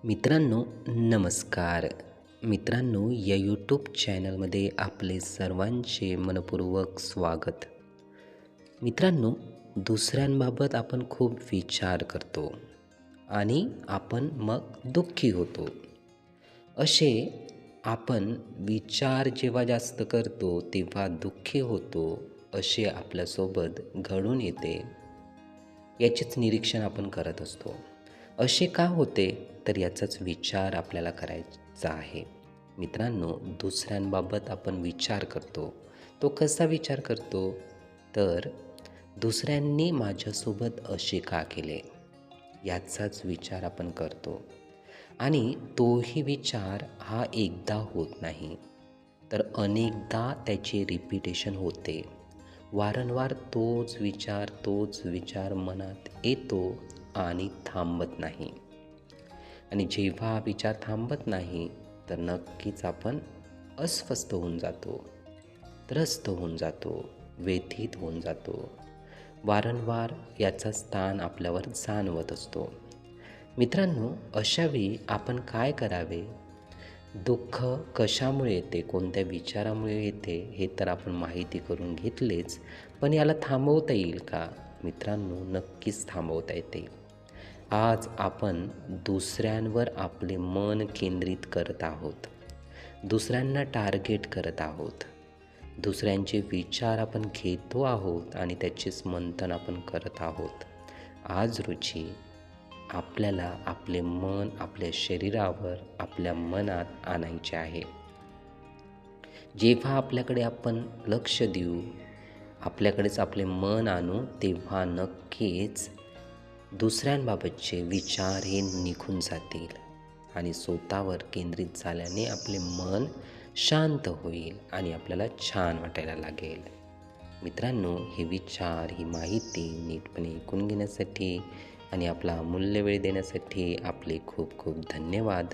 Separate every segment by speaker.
Speaker 1: मित्रांनो, नमस्कार. मित्रांनो, या यूट्यूब चॅनलमध्ये आपले सर्वांचे मनपूर्वक स्वागत. मित्रांनो, दुसऱ्यांबाबत आपण खूप विचार करतो आणि आपण मग दुःखी होतो. असे आपण विचार जेव्हा जास्त करतो तेव्हा दुःखी होतो, असे आपल्यासोबत घडून येते. याचेच निरीक्षण आपण करत असतो. असे का होते तर याचाच विचार आपल्याला करायचा आहे. मित्रांनो, दुसऱ्यांबाबत आपण विचार करतो. तो कसा विचार करतो तर दुसऱ्यांनी माझ्यासोबत असे का केले याचाच विचार आपण करतो. आणि तोही विचार हा एकदा होत नाही तर अनेकदा त्याचे रिपिटेशन होते. वारंवार तोच विचार मनात येतो आणि थांबत नाही. आणि जेव्हा हा विचार थांबत नाही तर नक्कीच आपण अस्वस्थ होऊन जातो, त्रस्त होऊन जातो, व्यथित होऊन जातो. वारंवार याचा ताण आपल्यावर जाणवत असतो. मित्रांनो, अशावेळी आपण काय करावे? दुःख कशामुळे येते, कोणत्या विचारामुळे येते हे तर आपण माहिती करून घेतलेच, पण याला थांबवता येईल का? मित्रांनो, नक्कीच थांबवता येते. आज आपण दुसऱ्यांवर आपले मन केंद्रित करत आहोत, दुसऱ्यांना टार्गेट करत आहोत, दुसऱ्यांचे विचार आपण घेतो आहोत आणि त्याचेच मंथन आपण करत आहोत. आज रोजी आपल्याला आपले मन आपल्या शरीरावर, आपल्या मनात आणायचे आहे. जेव्हा आपल्याकडे आपण लक्ष देऊ, आपल्याकडेच आपले मन आणू, तेव्हा नक्कीच दुसऱ्यांबाबतचे विचार हे निघून जातील आणि स्वतःवर केंद्रित झाल्याने आपले मन शांत होईल आणि आपल्याला छान वाटायला लागेल. मित्रांनो, हे विचार, ही माहिती नीटपणे ऐकून घेण्यासाठी आणि आपला अमूल्य वेळ देण्यासाठी आपले खूप खूप धन्यवाद.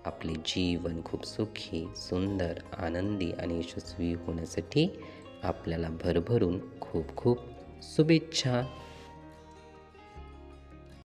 Speaker 1: आपले जीवन खूप सुखी, सुंदर, आनंदी आणि यशस्वी होण्यासाठी आपल्याला भरभरून खूप खूप शुभेच्छा.